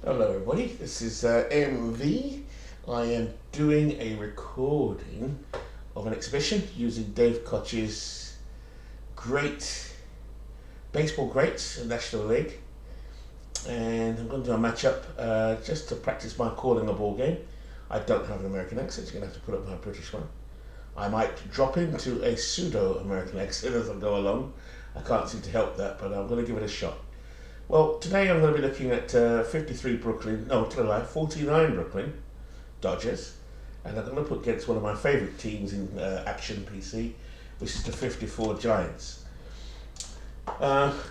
Hello everybody, this is MV. I am doing a recording of an exhibition using Dave Koch's great baseball greats in National League, and I'm going to do a matchup just to practice my calling a ball game. I don't have an American accent, so you're going to have to put up my British one. I might drop into a pseudo-American accent as I go along. I can't seem to help that, but I'm going to give it a shot. Well, today I'm going to be looking at 53 Brooklyn, no, to the right, 49 Brooklyn Dodgers, and I'm going to put against one of my favourite teams in Action PC, which is the 54 Giants.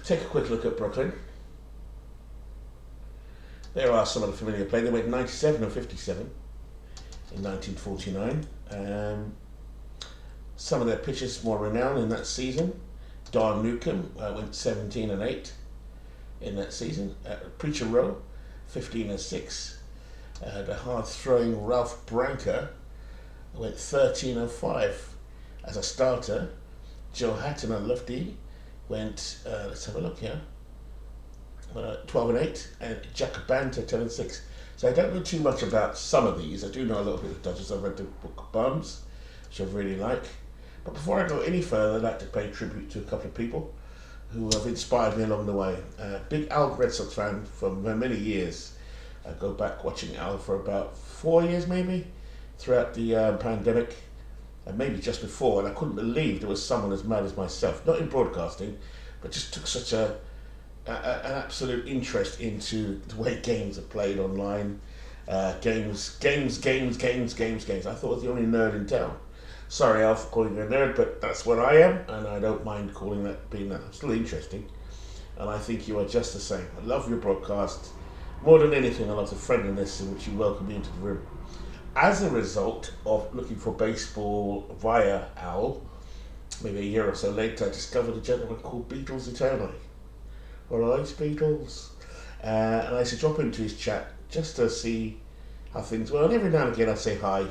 Take a quick look at Brooklyn. There are some of the familiar players. They went 97 and 57 in 1949. Some of their pitchers more renowned in that season. Don Newcomb went 17 and 8 in that season. Preacher Rowe, 15 and 6. The hard-throwing Ralph Branca went 13 and 5 as a starter. Joe Hatton, a lefty, went, let's have a look here, 12 and 8, and Jack Banta, 10 and 6. So I don't know too much about some of these. I do know a little bit of Dodgers. I've read the book Bums, which I really like. But before I go any further, I'd like to pay tribute to a couple of people who have inspired me along the way. Big Al Red Sox fan for many years. I go back watching Al for about 4 years maybe, throughout the pandemic, and maybe just before, and I couldn't believe there was someone as mad as myself, not in broadcasting, but just took such an absolute interest into the way games are played online. Games. I thought I was the only nerd in town. Sorry, Al, for calling you a nerd, but that's what I am, and I don't mind calling that, being that. I'm still interesting, and I think you are just the same. I love your broadcast. More than anything, I love the friendliness in which you welcome me into the room. As a result of looking for baseball via Al, maybe a year or so later, I discovered a gentleman called Beatles Eternally. All right, Beatles. And I used to drop into his chat just to see how things were, and every now and again I'd say hi,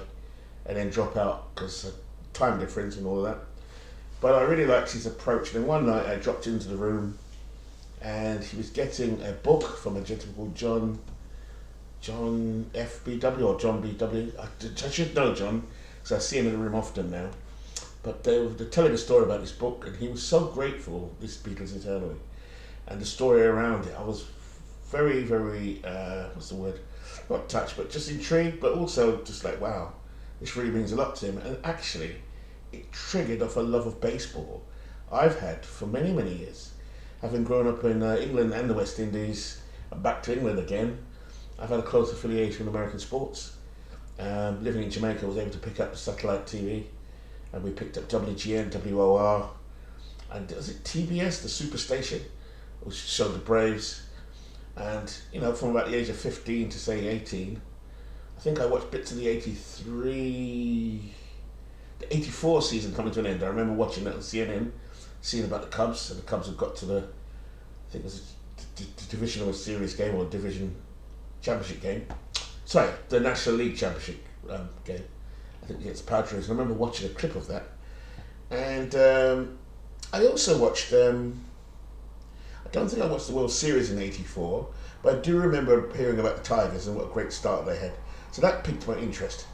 and then drop out because time difference and all that. But I really liked his approach. And then one night I dropped into the room and he was getting a book from a gentleman called John FBW or John BW. I should know John because I see him in the room often now. But they're telling a story about this book, and he was so grateful, this Beatles Eternally, and the story around it. I was very, very, what's the word? Not touched, but just intrigued, but also just like, wow, this really means a lot to him. And actually, it triggered off a love of baseball I've had for many, many years. Having grown up in England and the West Indies, and back to England again, I've had a close affiliation with American sports. Living in Jamaica, I was able to pick up satellite TV, and we picked up WGN, WOR, and was it TBS, the Superstation, which showed the Braves. And, you know, from about the age of 15 to say 18, I think I watched bits of the 84 season coming to an end. I remember watching that on CNN, seeing about the Cubs, and the Cubs had got to the, I think it was the divisional series game or division championship game. Sorry, the National League championship game. I think against the Padres. And I remember watching a clip of that. And I also watched, I don't think I watched the World Series in '84, but I do remember hearing about the Tigers and what a great start they had. So that piqued my interest.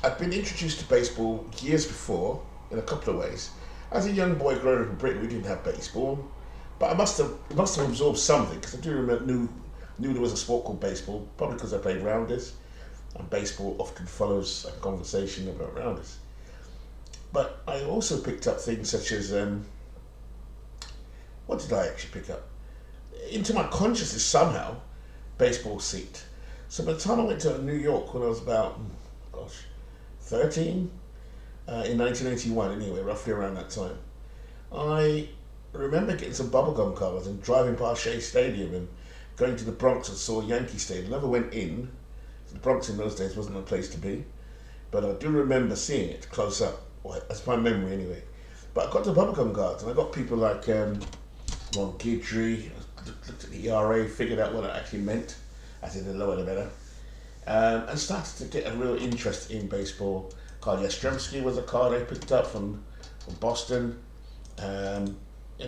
I'd been introduced to baseball years before in a couple of ways. As a young boy growing up in Britain, we didn't have baseball, but I must have absorbed something, because I do remember knew there was a sport called baseball, probably because I played rounders, and baseball often follows a conversation about rounders. But I also picked up things such as, what did I actually pick up? Into my consciousness somehow, baseball seeped. So by the time I went to New York when I was about, 13, in 1981 anyway, roughly around that time, I remember getting some bubblegum covers and driving past Shea Stadium and going to the Bronx and saw Yankee Stadium. Never went in. The Bronx in those days wasn't a place to be, but I do remember seeing it close up. Well, that's my memory anyway. But I got the bubblegum guards, and I got people like Ron Guidry, looked at the ERA, figured out what it actually meant, as in the lower the better, and started to get a real interest in baseball. Carl Yastrzemski was a card I picked up from Boston, and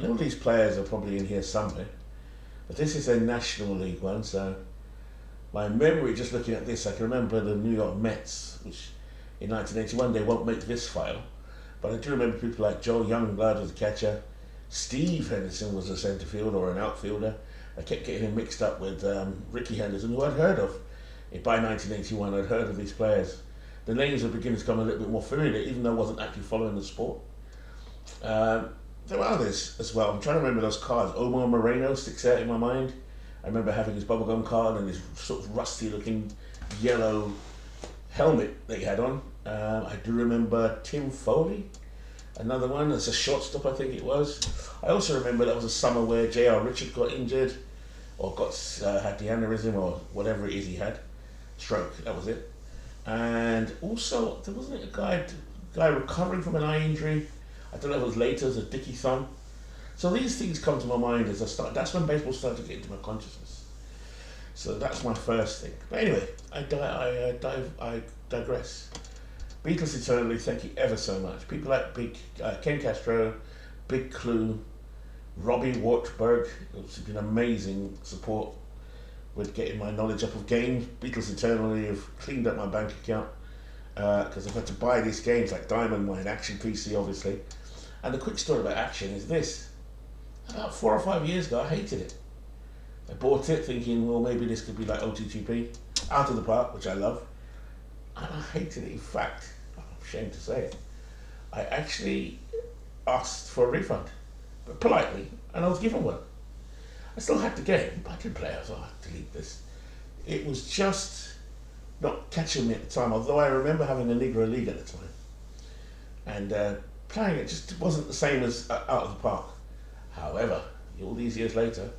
all these players are probably in here somewhere. But this is a National League one, so My memory, just looking at this, I can remember the New York Mets, which in 1981 they won't make this file, but I do remember people like Joe Youngblood was the catcher, Steve Henderson was a centre fielder or an outfielder. I kept getting him mixed up with Ricky Henderson, who I'd heard of. By 1981, I'd heard of these players. The names were beginning to become a little bit more familiar, even though I wasn't actually following the sport. There were others as well. I'm trying to remember those cards. Omar Moreno sticks out in my mind. I remember having his bubblegum card and his sort of rusty looking yellow helmet that he had on. I do remember Tim Foley, another one. It's a shortstop, I think it was. I also remember that was a summer where J.R. Richard got injured or had the aneurysm or whatever it is he had. Stroke, that was it. And also, there wasn't a guy recovering from an eye injury. I don't know if it was later, as a Dickie Thumb. So these things come to my mind as I start. That's when baseball started to get into my consciousness. So that's my first thing. But anyway, I digress. Beatles Eternally, thank you ever so much. People like Ken Castro, Big Clue, Robbie Wartburg, it's been amazing support with getting my knowledge up of games. Beatles Eternally have cleaned up my bank account because I've had to buy these games like Diamond Mine, Action PC obviously. And the quick story about Action is this. About 4 or 5 years ago, I hated it. I bought it thinking, well, maybe this could be like OTTP, Out of the Park, which I love. And I hated it. In fact, I'm ashamed to say it, I actually asked for a refund, but politely, and I was given one. I still had the game, but I didn't play it. I thought, I'll delete this. It was just not catching me at the time, although I remember having a Negro League at the time. And playing it just wasn't the same as Out of the Park. However, all these years later,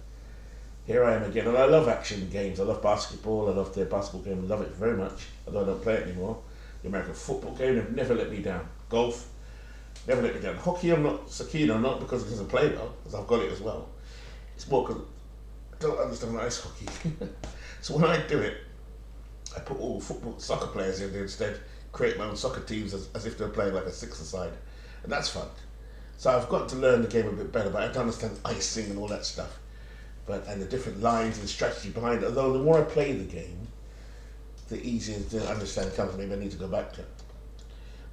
here I am again, and I love action games. I love basketball. I love the basketball game. I love it very much, although I don't play it anymore. The American football game have never let me down. Golf, never let me down. Hockey, I'm not so keen on, not because it doesn't play well, because I've got it as well. It's more because I don't understand ice hockey. So when I do it, I put all soccer players in there instead, create my own soccer teams as if they're playing like a six-a-side. And that's fun. So I've got to learn the game a bit better, but I don't understand icing and all that stuff. And the different lines and strategy behind it. Although the more I play the game, the easier to understand it comes. Maybe I need to go back to it.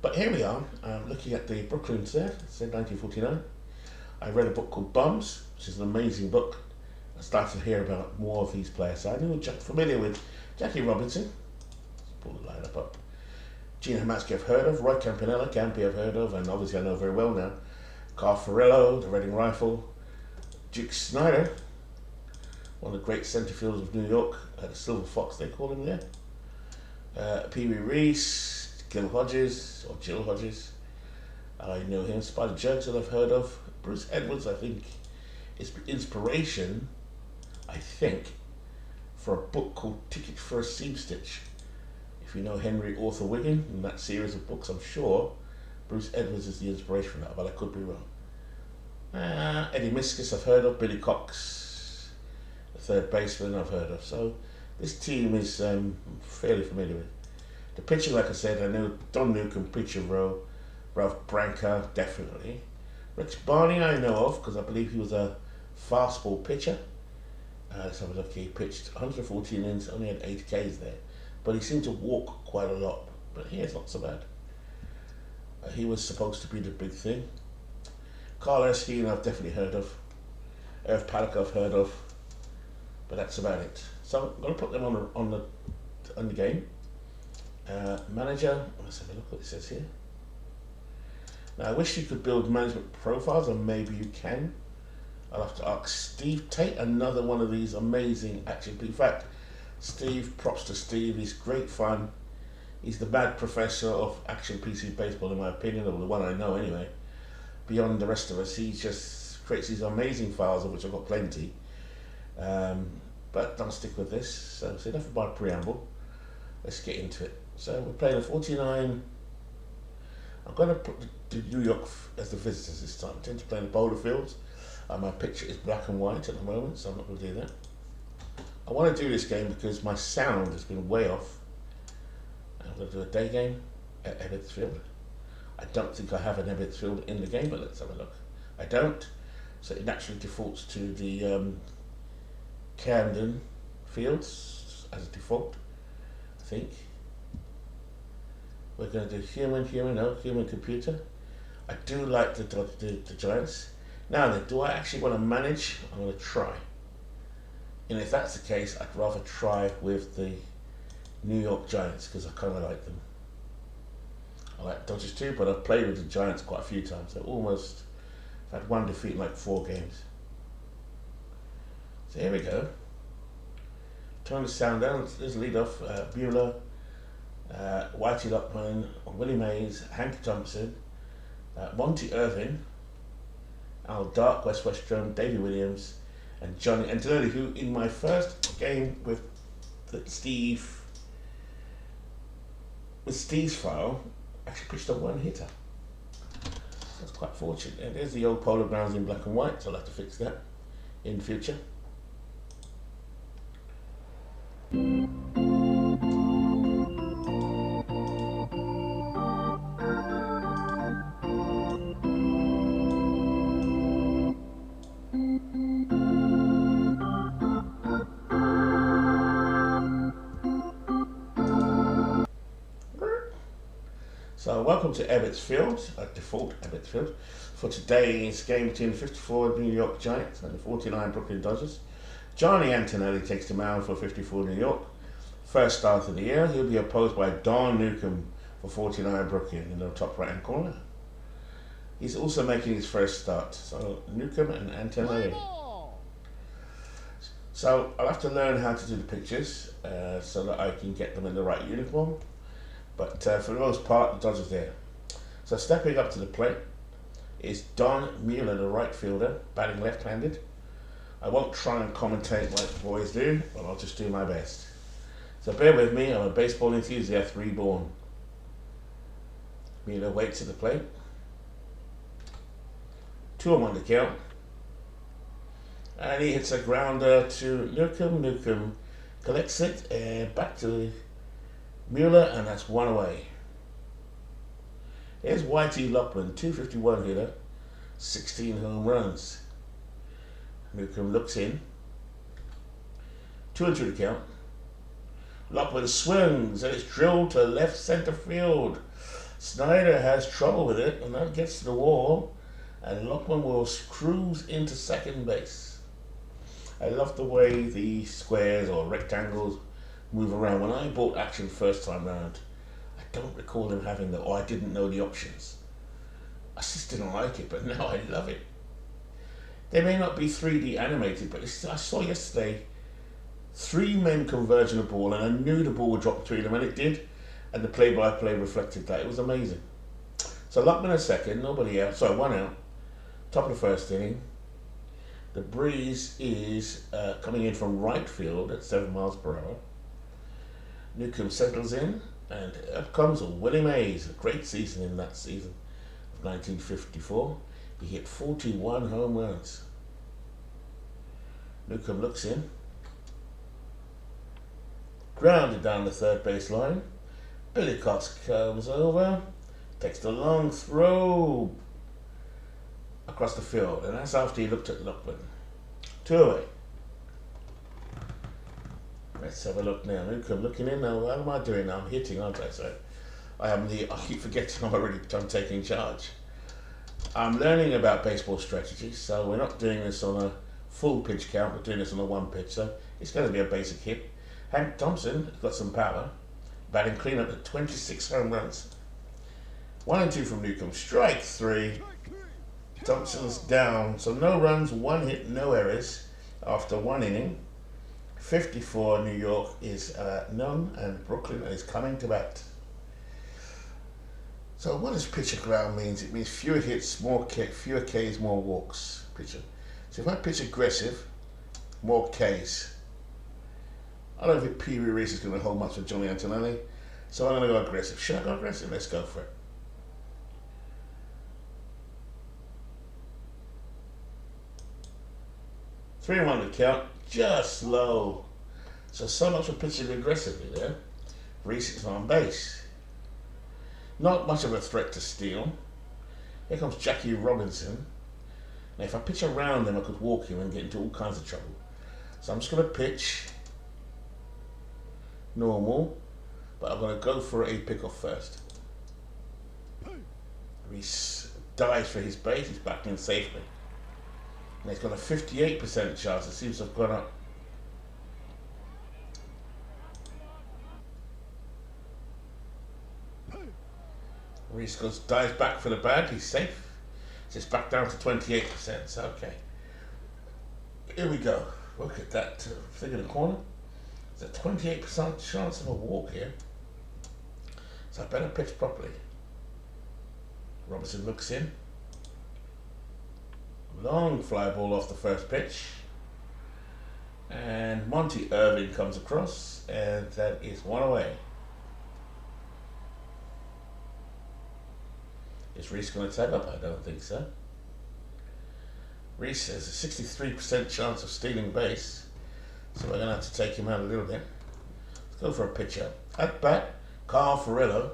But here we are, looking at the Brooklyns there. It said 1949. I read a book called Bums, which is an amazing book. I started to hear about more of these players. So I knew familiar with Jackie Robinson. Let's pull the lineup up. Gene Hamatsky I've heard of. Roy Campanella, Campy I've heard of, and obviously I know very well now. Carl Ferrello, the Reading Rifle. Duke Snyder, one of the great centre fielders of New York, the Silver Fox they call him there. Pee Wee Reese, Gil Hodges, or Jill Hodges. I know him. Spider Jugs that I've heard of. Bruce Edwards, I think, is inspiration, I think, for a book called Ticket for a Seam Stitch. If you know Henry Arthur Wiggin and that series of books, I'm sure Bruce Edwards is the inspiration for that, but I could be wrong. Eddie Miskus I've heard of. Billy Cox, the third baseman, I've heard of. So this team is fairly familiar with. The pitching, like I said, I know Don Newcomb, Preacher Rowe, Ralph Branca, definitely. Rex Barney I know of because I believe he was a fastball pitcher. Let's have a look. He pitched 114 innings, only had 8 Ks there, but he seemed to walk quite a lot. But it's not so bad. He was supposed to be the big thing. Carl Erskine I've definitely heard of. Irv Paddock I've heard of, but that's about it. So I'm going to put them on the game. Manager. Let's have a look what it says here. Now, I wish you could build management profiles, or maybe you can. I'll have to ask Steve Tate, another one of these amazing action. In fact, Steve, props to Steve, he's great fun. He's the mad professor of action PC baseball, in my opinion, or the one I know anyway. Beyond the rest of us, he just creates these amazing files, of which I've got plenty. But I'll stick with this. So enough of my preamble. Let's get into it. So we're playing a 49. I'm going to put the New York as the visitors this time. I tend to play in the Boulder Fields. My picture is black and white at the moment, so I'm not going to do that. I want to do this game because my sound has been way off. I'm going to do a day game at Ebbets Field. I don't think I have an Ebbets Field in the game, but let's have a look. I don't, so it naturally defaults to the Camden Fields. as a default, I think. We're going to do human, human computer. I do like the Giants. Now then, do I actually want to manage? I'm going to try. And if that's the case, I'd rather try with the New York Giants because I kind of like them. I like Dodgers too, but I've played with the Giants quite a few times. I've had one defeat in like 4 games. So here we go. Turn the sound down. Let's lead off. Bueller, Whitey Lockman, Willie Mays, Hank Thompson, Monty Irvin, Al Dark, Wes Westrom, Davey Williams, and Johnny Antonelli, who in my first game with Steve's file actually pitched a 1-hitter. That's quite fortunate. And there's the old polo grounds in black and white, so I'll have to fix that in the future. So welcome to Ebbets Field, default Ebbets Field, for today's game between the 54 New York Giants and the 49 Brooklyn Dodgers. Johnny Antonelli takes the mound for 54 New York. First start of the year, he'll be opposed by Don Newcomb for 49 Brooklyn in the top right hand corner. He's also making his first start, so Newcomb and Antonelli. So I'll have to learn how to do the pictures so that I can get them in the right uniform. But for the most part, the Dodgers there. So stepping up to the plate is Don Mueller, the right fielder, batting left-handed. I won't try and commentate like the boys do, but I'll just do my best. So bear with me, I'm a baseball enthusiast reborn. Mueller waits at the plate. 2-1 to count. And he hits a grounder to Newcomb. Newcomb collects it and back to Mueller, and that's 1 away. Here's Whitey Lockman, 251 hitter, 16 home runs. Newcomb looks in. 2-2 to count. Lockman swings and it's drilled to left center field. Snyder has trouble with it and that gets to the wall, and Lockman will cruise into second base. I love the way the squares or rectangles move around. When I bought Action first time round, I don't recall them having that, or I didn't know the options. I just didn't like it, but now I love it. They may not be 3D animated, but I saw yesterday 3 men converging a ball, and I knew the ball would drop between them, and it did, and the play-by-play reflected that. It was amazing. So Lockman a second, nobody out, sorry, 1 out, top of the first inning. The breeze is coming in from right field at 7 miles per hour. Newcomb settles in, and up comes Willie Mays, a great season in that season of 1954. He hit 41 home runs. Newcomb looks in, grounded down the third base line. Billy Koch comes over, takes the long throw across the field, and that's after he looked at Lockman. 2 away. Let's have a look now. Newcomb looking in now. What am I doing now? I'm hitting, aren't I? So I keep forgetting I'm taking charge. I'm learning about baseball strategy, so we're not doing this on a full pitch count, we're doing this on a 1 pitch, so it's going to be a basic hit. Hank Thompson has got some power, batting clean up at 26 home runs. 1 and 2 from Newcomb. Strike 3. Thompson's down, so no runs, 1 hit, no errors after 1 inning. 54 New York is none, and Brooklyn is coming to bat. So what does pitcher ground means? It means fewer hits, fewer Ks, more walks. Pitcher. So if I pitch aggressive, more Ks. I don't think Pee Wee Reese is going to hold much for Johnny Antonelli, so I'm going to go aggressive. Should I go aggressive? Let's go for it. Three and 1 to count, just low. So much for pitching aggressively there. Reese is on base. Not much of a threat to steal. Here comes Jackie Robinson. Now if I pitch around him, I could walk him and get into all kinds of trouble. So I'm just going to pitch normal, but I'm going to go for a pickoff first. Reese dives for his base. He's back in safely. And he's got a 58% chance. It seems to have gone up. Reese dives back for the bag. He's safe. It's back down to 28%. So, okay. Here we go. Look at that thing in the corner. There's a 28% chance of a walk here. So I better pitch properly. Robertson looks in. Long fly ball off the first pitch. And Monty Irving comes across, and that is one away. Is Reese going to tag up? I don't think so. Reese has a 63% chance of stealing base, so we're going to have to take him out a little bit. Let's go for a pitch out. At bat, Carl Ferrello.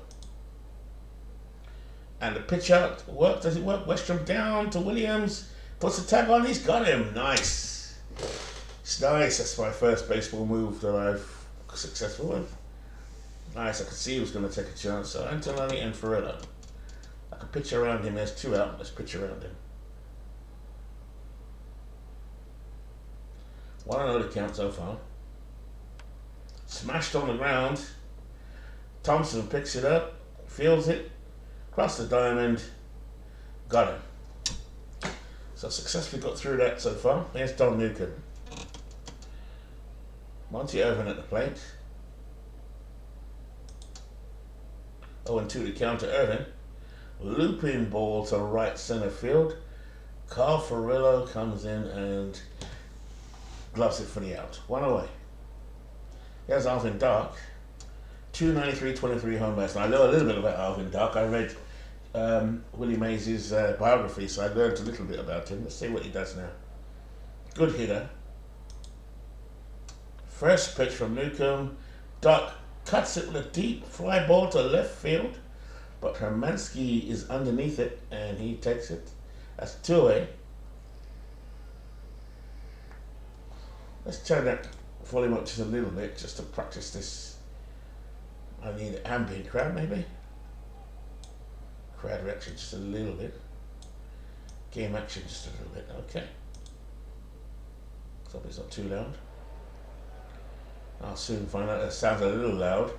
And the pitch out work. Does it work? Westrom down to Williams. Puts a tag on. He's got him. Nice. It's nice. That's my first baseball move that I've successful with. Nice. I could see he was going to take a chance. So Antonelli and Ferrello. I can pitch around him. There's two out. Let's pitch around him. 1-0 the count so far. Smashed on the ground. Thompson picks it up. Fields it. Across the diamond. Got him. So successfully got through that so far. Here's Don Newcomb. Monty Irvin at the plate. 0-2 to counter Irvin. Looping ball to right center field. Carl Ferrello comes in and gloves it for the out. One away. Here's Alvin Dark. 293, 23 home runs. Now I know a little bit about Alvin Dark. I read Willie Mays' biography, so I learned a little bit about him. Let's see what he does now. Good hitter. First pitch from Newcomb. Dark cuts it with a deep fly ball to left field, but Hermansky is underneath it and he takes it. That's 2 away. Let's turn that volume up just a little bit just to practice this. I need ambient crowd maybe. Crowd reaction just a little bit. Game action just a little bit. Okay. Hope it's not too loud. I'll soon find out. That sounds a little loud.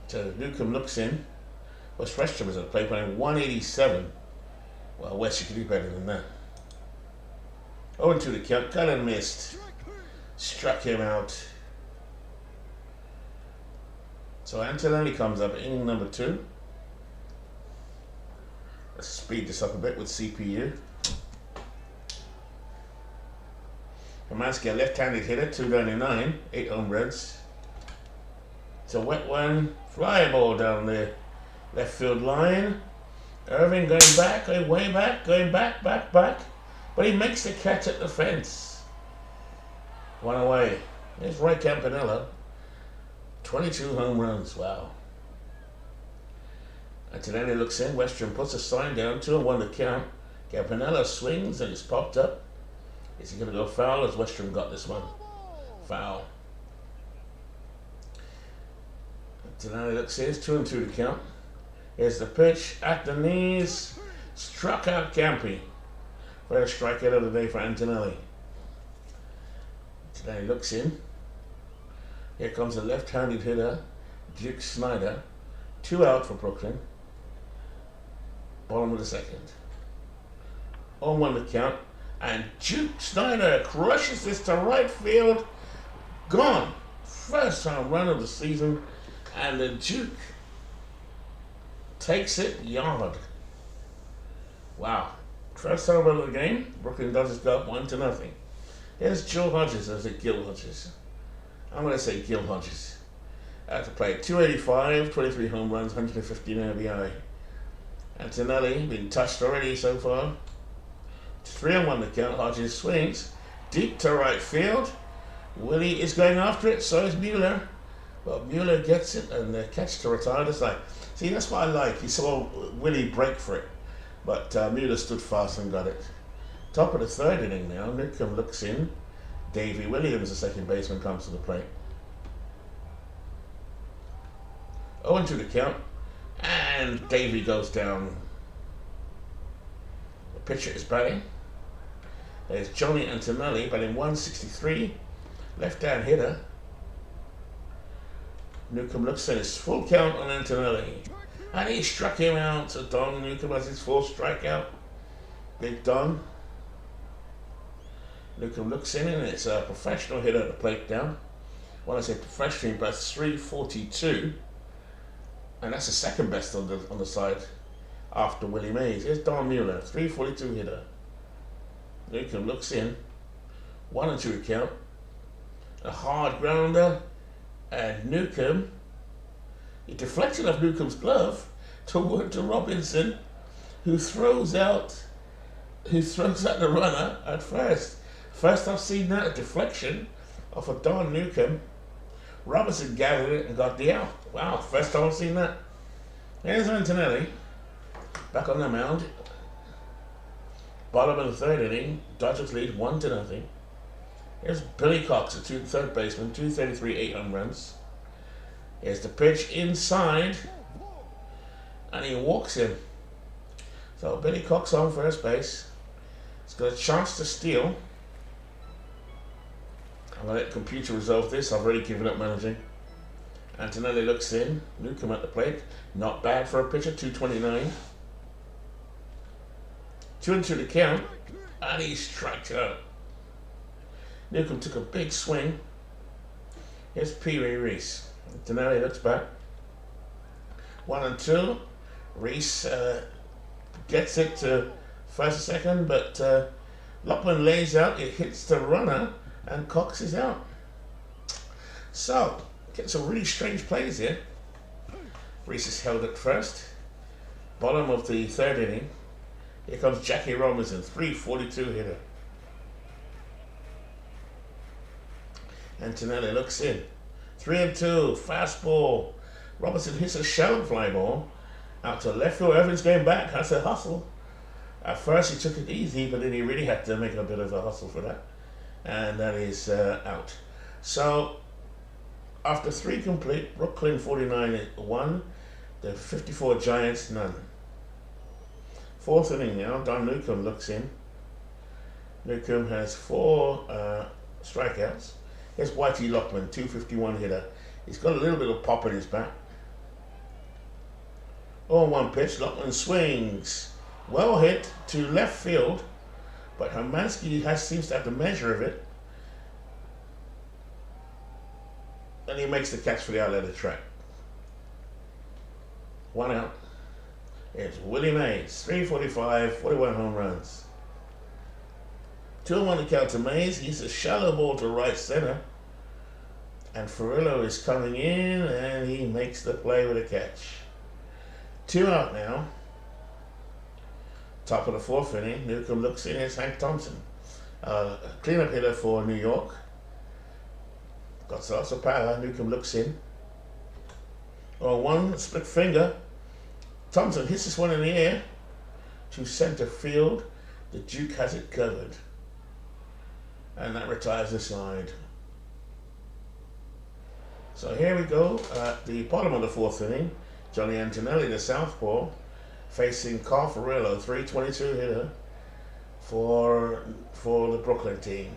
So Newcomb looks in. West Westrom is at the plate playing 187. Well, West, you can do better than that. 0-2 to count. Got and missed. Struck him out. So Antonelli comes up, inning number 2. Let's speed this up a bit with CPU. Hermansky, a left-handed hitter, 299, 8 home runs. It's a wet one, fly ball down the left field line. Irving going back, going way back, going back, back. But he makes the catch at the fence. One away. There's Roy Campanella. 22 home runs, wow. Antonelli looks in, Westrom puts a sign down, 2-1 to count. Campanella swings and it's popped up. Is he going to go foul? Has Westrom got this one? Foul. Antonelli looks in, it's 2-2 to count. Here's the pitch at the knees. Struck out Campy. First strikeout of the day for Antonelli. Antonelli looks in. Here comes the left-handed hitter, Duke Snyder. 2 out for Brooklyn. Bottom of the second. 0-1 to count. And Duke Snyder crushes this to right field. Gone. First home run of the season. And the Duke takes it yard. Wow. First home run of the game. Brooklyn Dodgers go up 1-0. Here's Joe Hodges. Or is it Gil Hodges? I'm going to say Gil Hodges. To play 285, 23 home runs, 115 RBI. Antonelli been touched already so far. 3-1 to count. Hodges swings deep to right field. Willie is going after it, so is Mueller. But Mueller gets it and the catch to retire the side. See, that's what I like. He saw Willie break for it, but Mueller stood fast and got it. Top of the third inning now. Newcomb looks in. Davey Williams, the second baseman, comes to the plate. 0-2 the count, and Davey goes down. The pitcher is batting. There's Johnny Antonelli batting 163, left-hand hitter. Newcomb looks at his full count on Antonelli, and he struck him out. So Don Newcomb has his fourth strikeout. Big Don. Newcomb looks in, and it's a professional hitter at the plate down. When I say professional, but 342, and that's the second best on the side after Willie Mays. Here's Don Mueller, 342 hitter. Newcomb looks in, 1-2 count, a hard grounder, and Newcomb, he deflected off Newcomb's glove to Robinson, who throws out the runner at first. First I've seen that, a deflection off of Don Newcomb. Robinson gathered it and got the out. Wow, first time I've seen that. Here's Antonelli, back on the mound. Bottom of the third inning, Dodgers lead 1-0. Here's Billy Koch, a third baseman, 233, 8 home runs. Here's the pitch inside, and he walks him. So Billy Koch's on first base. He's got a chance to steal. I'm going to let the computer resolve this. I've already given up managing. Antonelli looks in. Newcomb at the plate. Not bad for a pitcher, 229. 2-2 the count, and he strikes out. Newcomb took a big swing. Here's Pee Wee Reese. Antonelli looks back. 1-2. Reese gets it to first and second, but Lockman lays out. It hits the runner, and Cox is out. So, get some really strange plays here. Reese is held at first. Bottom of the third inning. Here comes Jackie Robinson, 342 hitter. Antonelli looks in. 3-2, fastball. Robinson hits a shallow fly ball out to left field. Evans going back. That's a hustle. At first he took it easy, but then he really had to make a bit of a hustle for that. And that is out. So, after 3 complete, Brooklyn 49-1, the 54 Giants none. Fourth inning now, Don Newcomb looks in. Newcomb has 4 strikeouts. Here's Whitey Lockman, 251 hitter. He's got a little bit of pop in his bat. 0-1 pitch, Lockman swings. Well hit to left field, but Hermansky seems to have the measure of it. And he makes the catch for the outlet of the track. 1 out. It's Willie Mays, 345, 41 home runs. 2-1 to count to Mays. He's a shallow ball to right center. And Ferrillo is coming in, and he makes the play with a catch. 2 out now. Top of the fourth inning. Newcomb looks in. It's Hank Thompson. Cleanup hitter for New York. Got lots of power. Newcomb looks in. 1 split finger. Thompson hits this one in the air to center field. The Duke has it covered. And that retires the side. So here we go at the bottom of the fourth inning. Johnny Antonelli, the southpaw, facing Carl Ferrillo, 322 hitter for the Brooklyn team.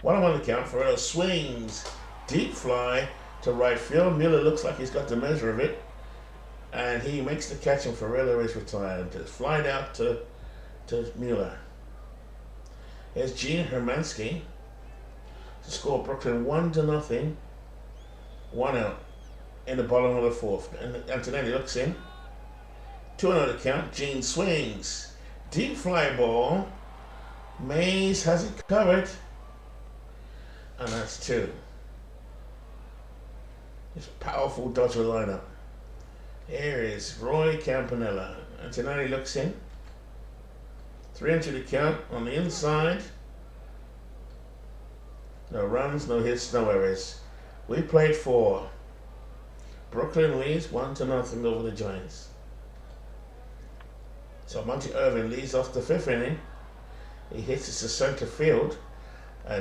1-1 to count. Ferrillo swings. Deep fly to right field. Miller looks like he's got the measure of it. And he makes the catch, and Ferrillo is retired. It's flied out to Mueller. Here's Gene Hermansky to score Brooklyn 1-0. 1 out in the bottom of the fourth. And Antonelli looks in. 2-0 to count. Gene swings. Deep fly ball. Mays has it covered. And that's 2. It's a powerful Dodger lineup. Here is Roy Campanella. Antonelli looks in. 3-2 to count on the inside. No runs, no hits, no errors. We played 4. Brooklyn leads 1-0 over the Giants. So Monty Irvin leads off the 5th inning. He hits it to center field.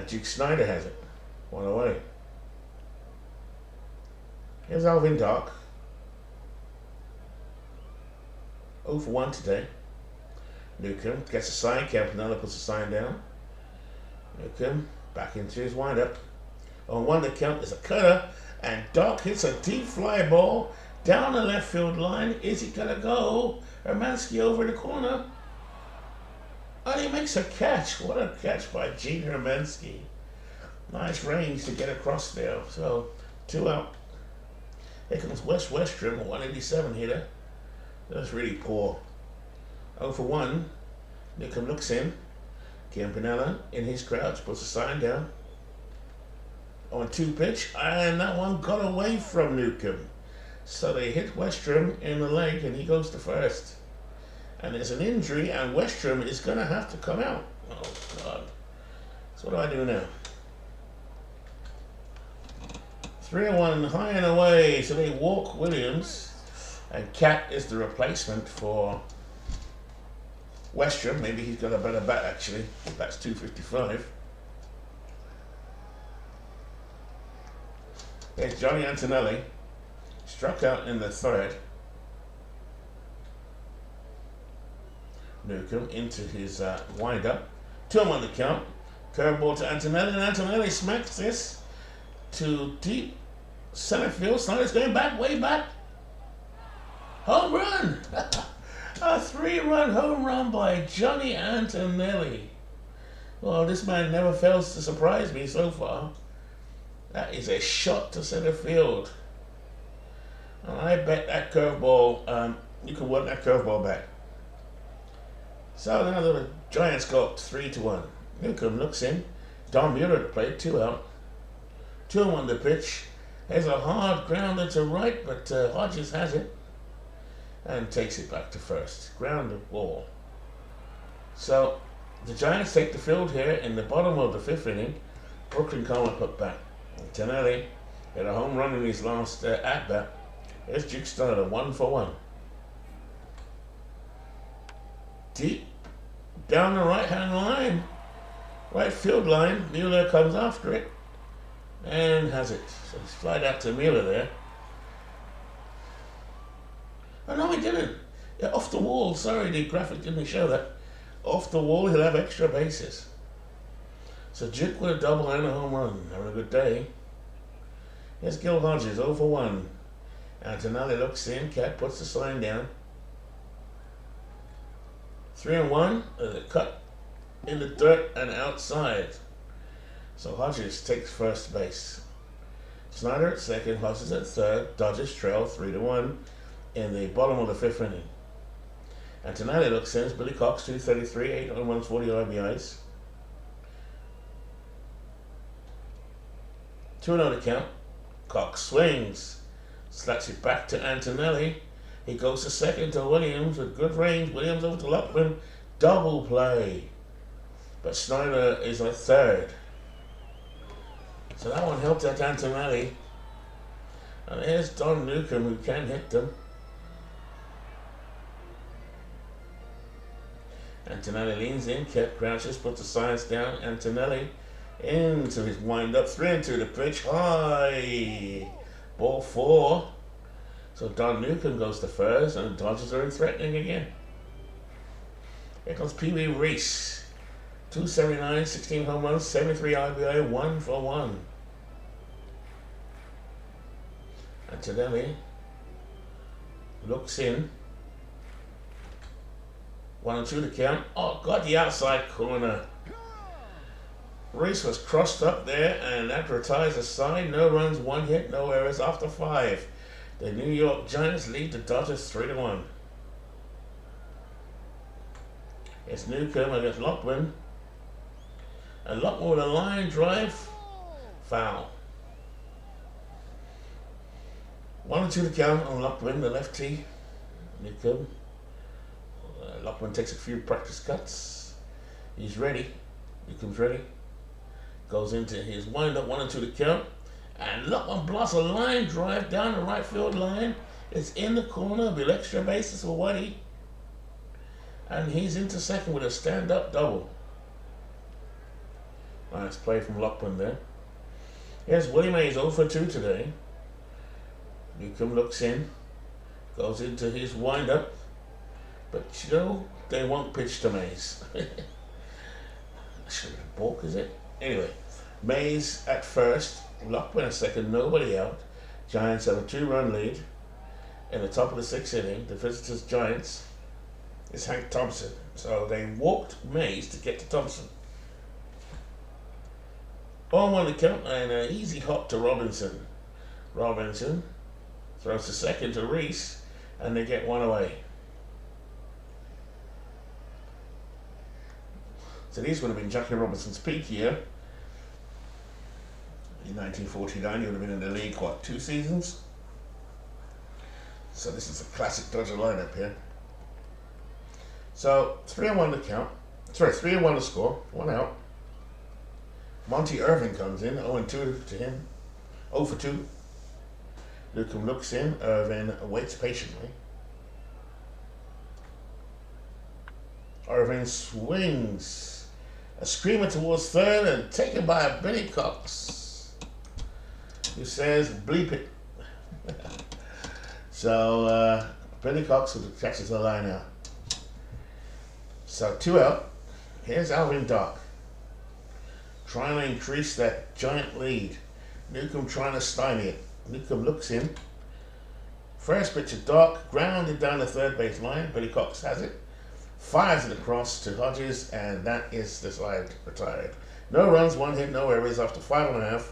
Duke Snyder has it. 1 away. Here's Alvin Dark. 0 for 1 today. Newcomb gets a sign, Campanella puts a sign down. Newcomb back into his windup. On 1 the count is a cutter, and Doc hits a deep fly ball down the left field line. Is he gonna go? Hermansky over the corner. And he makes a catch. What a catch by Gene Hermansky. Nice range to get across there. So 2 out. Here comes Wes Westrom, a 187 hitter. That's really poor. 0 for 1. Newcomb looks in. Campanella in his crouch puts a sign down. On 2 pitch, and that one got away from Newcomb. So they hit Westrom in the leg, and he goes to first. And there's an injury, and Westrom is going to have to come out. Oh, God. So what do I do now? 3-1, high and away. So they walk Williams, and Cat is the replacement for Westrom. Maybe he's got a better bat, actually. That's 255. There's Johnny Antonelli, struck out in the 3rd. Newcomb into his wind-up. 2-1 the count. Curveball to Antonelli, and Antonelli smacks this to deep center field. Snyder's going back, way back. Home run! A 3-run home run by Johnny Antonelli. Well, this man never fails to surprise me so far. That is a shot to center field. And I bet that curveball, you can work that curveball back. So now the Giants go up 3-1. Newcomb looks in. Don Mueller to play, 2 out. 2-1 the pitch. There's a hard grounder to right, but Hodges has it and takes it back to first. Ground ball. So the Giants take the field here in the bottom of the 5th inning. Brooklyn Coleman put back. Antonelli hit a home run in his last at-bat. There's Duke Snyder, 1 for 1. Deep down the right-hand line, right field line. Mueller comes after it and has it. So he's flied out to Mueller there. Oh no, he didn't. Yeah, off the wall. Sorry, the graphic didn't show that. Off the wall, he'll have extra bases. So Duke with a double and a home run. Having a good day. Here's Gil Hodges, 0 for 1. Antonelli looks in. Cat puts the sign down. 3-1. Cut in the dirt and outside. So Hodges takes first base. Snyder at second. Hodges at third. Dodgers trail 3-1 in the bottom of the 5th inning. Antonelli looks in. Billy Koch, 233, 8 home runs, 40 RBIs. 2-0 count. Koch swings. Slaps it back to Antonelli. He goes to second to Williams with good range. Williams over to Luckman. Double play. But Snyder is at third. So that one helped out Antonelli. And there's Don Newcomb who can hit them. Antonelli leans in. Cat crouches, puts the signs down. Antonelli into his wind-up. 3-2 the pitch. High. Ball 4. So Don Newcomb goes to first, and the Dodgers are in threatening again. Here comes Pee Wee Reese. 279, 16 home runs, 73 RBI, 1 for 1. Antonelli looks in. 1-2 to count. Oh, got the outside corner. Reese was crossed up there, and that retires the side. No runs, 1 hit, no errors after 5. The New York Giants lead the Dodgers 3-1. It's Newcomb against Lockman. And Lockman with a line drive. Foul. 1-2 to count on Lockman, the lefty. Newcomb. Lockman takes a few practice cuts. He's ready. Newcomb's ready. Goes into his wind-up, 1-2 to count. And Lockman blasts a line drive down the right field line. It's in the corner. Be extra bases for Waddy. And he's into second with a stand-up double. Nice play from Lockman there. Here's Willie Mays, 0 for 2 today. Newcomb looks in. Goes into his wind-up. But you know, they won't pitch to Mays. Should have been Bork, is it? Anyway, Mays at first, Lockman at second, nobody out. Giants have a 2-run lead in the top of the 6th inning. The visitors' Giants is Hank Thompson. So they walked Mays to get to Thompson. On one count and an easy hop to Robinson. Robinson throws to second to Reese, and they get one away. So these would have been Jackie Robinson's peak year. In 1949, he would have been in the league, what, 2 seasons? So this is a classic Dodger lineup here. So 3-1 to count. Sorry, 3-1 to score, 1 out. Monty Irvin comes in, 0-2 to him. 0 for 2. Newcomb looks in, Irvin waits patiently. Irvin swings. A screamer towards third and taken by Billy Cox, who says, bleep it. So Billy Cox catches the line out. So 2 out. Here's Alvin Dark, trying to increase that giant lead. Newcomb trying to stymie it. Newcomb looks in. First pitch to Dark, grounded down the third base line. Billy Cox has it. Fires it across to Hodges, and that is the side retired. No runs, 1 hit, no errors after 5.5.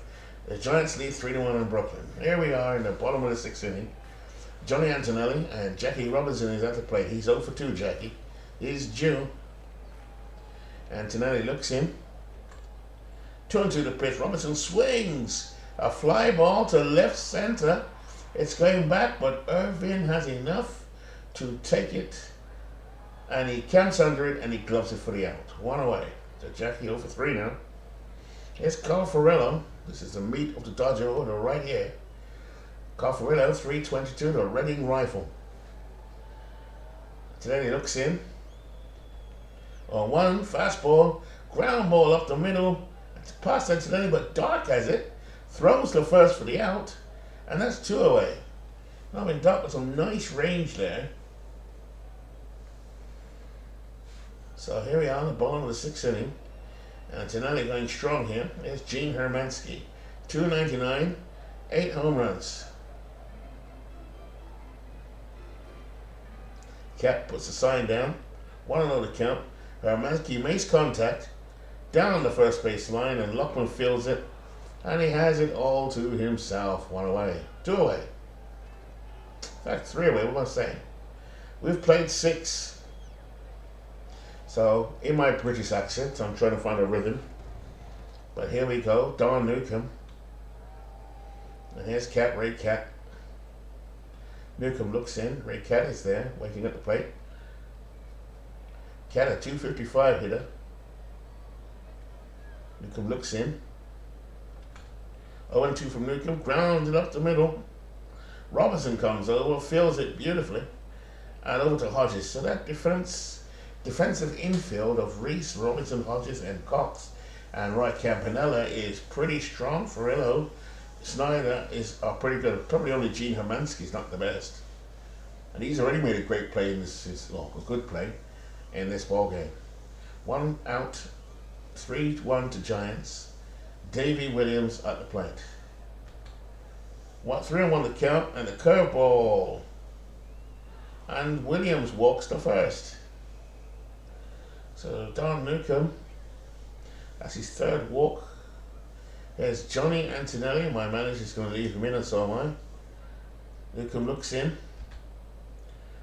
The Giants lead 3-1 in Brooklyn. Here we are in the bottom of the 6th inning. Johnny Antonelli and Jackie Robinson is at the plate. He's 0 for 2, Jackie. He's due. Antonelli looks in. 2-2 to pitch. Robinson swings. A fly ball to left center. It's going back, but Irvin has enough to take it. And he counts under it and he gloves it for the out. 1 away. So Jackie 0 for 3 now. Here's Carl Ferrello. This is the meat of the Dodger order right here. Carl Ferrello, 322, the Reading Rifle. Then he looks in. On 1, fastball, ground ball up the middle. It's past Antonelli, but Dark has it. Throws the first for the out. And that's 2 away. I mean, Dark with some nice range there. So here we are, the bottom of the 6th inning. Antonelli going strong here. There's Gene Hermansky. 299, 8 home runs. Cap puts the sign down. 1-0 to count. Hermansky makes contact down on the first base line, and Lockman fields it. And he has it all to himself. 1 away. 2 away. In fact, 3 away. What am I saying? We've played 6. So, in my British accent, I'm trying to find a rhythm. But here we go, Don Newcomb. And here's Cat, Ray Cat. Newcomb looks in, Ray Cat is there, waiting at the plate. Cat, a 255 hitter. Newcomb looks in. 0-2 from Newcomb, grounded up the middle. Robinson comes over, fields it beautifully. And over to Hodges. So that defensive infield of Reese, Robinson, Hodges, and Cox and Roy Campanella is pretty strong. Ferrello, Snyder are pretty good. Probably only Gene Hermansky's not the best. And he's already made a great play in this, a good play in this ball game. 1 out, 3-1 to Giants. Davey Williams at the plate. 3-1 the count, and the curveball. And Williams walks the first. So Don Newcomb, that's his 3rd walk. There's Johnny Antonelli. My manager's going to leave him in, and so am I. Newcomb looks in.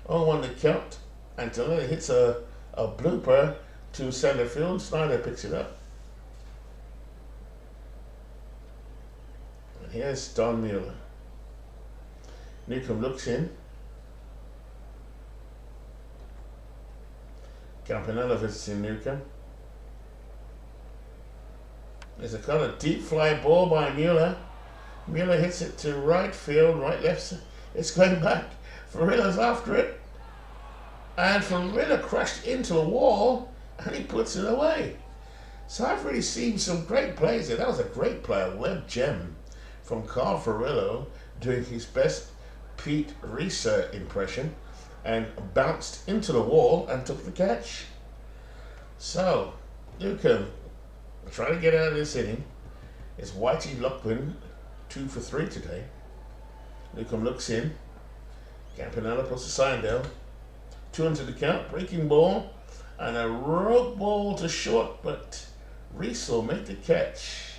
0-1 the count. Antonelli hits a blooper to center field. Snyder picks it up. And here's Don Mueller. Newcomb looks in. Campanella visits in Newcomb. There's a kind of deep fly ball by Mueller. Mueller hits it to right field, left. It's going back. Ferrillo's after it. And Ferrillo crashed into a wall, and he puts it away. So I've really seen some great plays there. That was a great play, a web gem from Carl Ferrillo doing his best Pete Reese impression. and bounced into the wall and took the catch. So, Newcomb trying to get out of this inning. It's Whitey Lockman, 2 for 3 today. Newcomb looks in. Campanella puts the sign down. 2 into the count, breaking ball, and a rope ball to short, but Reese will make the catch.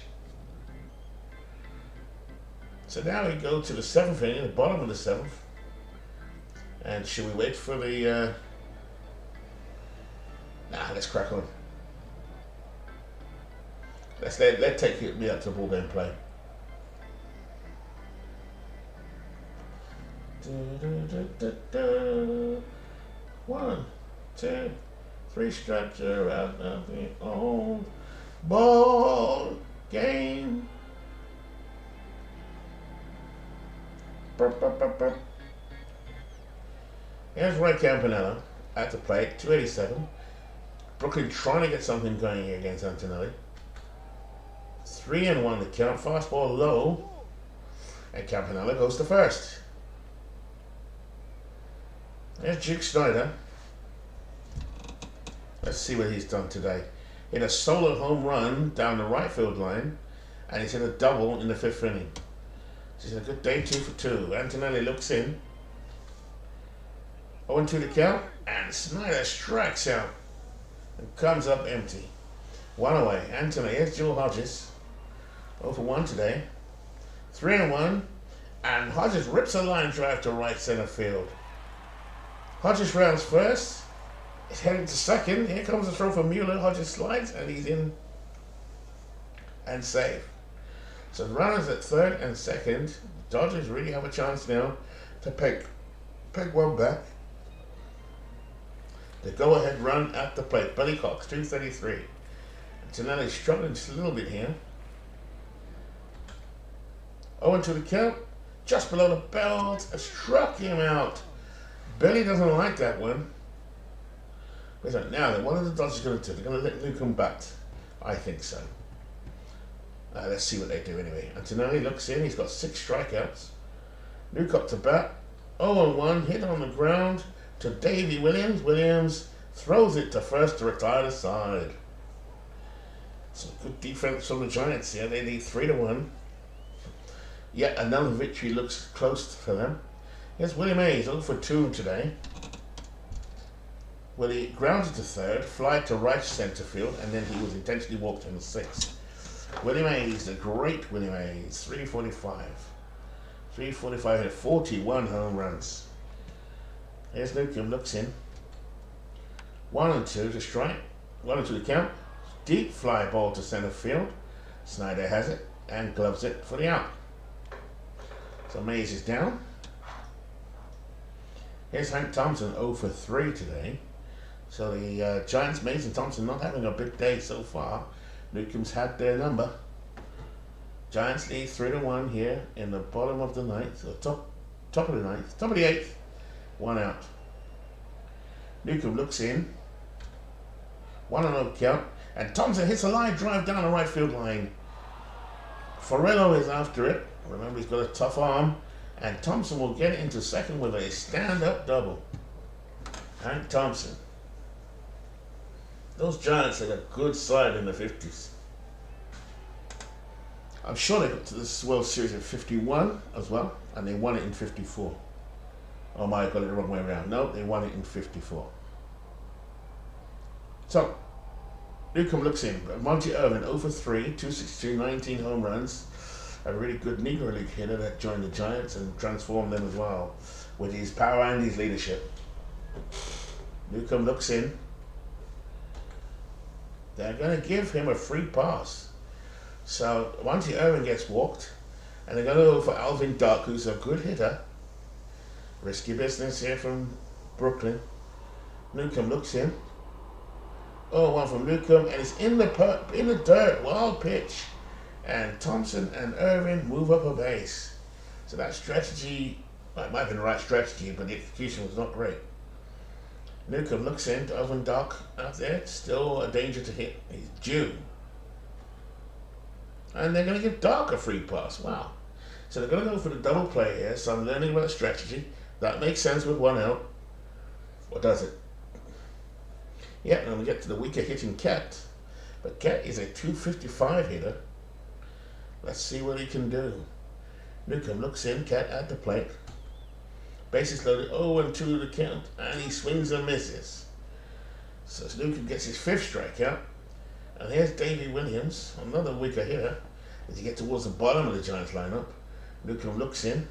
So now we go to the 7th inning, the bottom of the 7th. And should we wait for the... let's crack on. Let's take me up to the bullpen play. 1, 2, 3 structure out of the old ball game. Burp, burp, burp, burp. Here's Ray Campanella at the plate, 287. Brooklyn trying to get something going here against Antonelli. 3-1 to count, fastball low, and Campanella goes to first. There's Duke Snyder. Let's see what he's done today. Hit a solo home run down the right field line, and he's hit a double in the 5th inning. This is a good day, 2 for 2. Antonelli looks in. 0-2 to count, and Snyder strikes out and comes up empty. 1 away. Anthony, here's Joel Hodges. 0 for 1 today. 3-1, and Hodges rips a line drive to right center field. Hodges rounds first. He's heading to second. Here comes the throw from Mueller. Hodges slides, and he's in and safe. So the runners at third and second. Dodgers really have a chance now to peg one back. The go-ahead run at the plate. Buddy Koch, 233. Antonelli's struggling just a little bit here. 0-2 to count. Just below the belt. Struck him out. Billy doesn't like that one. Now, what are the Dodgers going to do? They're going to let Newcomb bat. I think so. Let's see what they do anyway. Antonelli looks in. He's got 6 strikeouts. Newcomb to bat. 0-1. Hit on the ground to Davey Williams. Williams throws it to first to retire the side. Some good defense from the Giants here. They need 3-1. Yet another victory looks close for them. Here's Willie Mays, 0 for 2 today. Willie grounded to third, fly to right center field, and then he was intentionally walked in the 6th. Willie Mays, the great Willie Mays, 345. 345 hit 41 home runs. Here's Newcomb, looks in. 1-2 to strike. 1-2 to count. Deep fly ball to center field. Snyder has it and gloves it for the out. So Mays is down. Here's Hank Thompson, 0 for 3 today. So the Giants, Mays and Thompson not having a big day so far. Newcomb's had their number. Giants lead 3-1 here in the bottom of the 9th, or top of the 9th, top of the 8th. 1 out. Newcomb looks in. 1-0 count. And Thompson hits a line drive down the right field line. Farello is after it. Remember, he's got a tough arm. And Thompson will get it into second with a stand-up double. Hank Thompson. Those Giants had a good side in the 50s. I'm sure they got to this World Series in 51 as well, and they won it in 54. Oh my, I got it the wrong way around. No, they won it in 54. So, Newcomb looks in. Monty Irvin, 0 for 3, 262, 19 home runs. A really good Negro League hitter that joined the Giants and transformed them as well with his power and his leadership. Newcomb looks in. They're going to give him a free pass. So Monty Irvin gets walked, and they're going to go for Alvin Duck, who's a good hitter. Risky business here from Brooklyn. Newcomb looks in. 0-1 from Newcomb, and it's in the dirt. Wild pitch. And Thompson and Irvin move up a base. So that strategy, well, it might have been the right strategy, but the execution was not great. Newcomb looks in to Alvin Duck out there. Still a danger to hit. He's due. And they're going to give Duck a free pass. Wow. So they're going to go for the double play here. So I'm learning about strategy. That makes sense with 1 out. What does it? Yeah, and we get to the weaker hitting Cat. But Cat is a 255 hitter. Let's see what he can do. Newcomb looks in, Cat at the plate. Bases loaded, 0-2 to the count, and he swings and misses. So Newcomb gets his 5th strikeout. And here's Davey Williams, another weaker hitter. As you get towards the bottom of the Giants lineup, Newcomb looks in.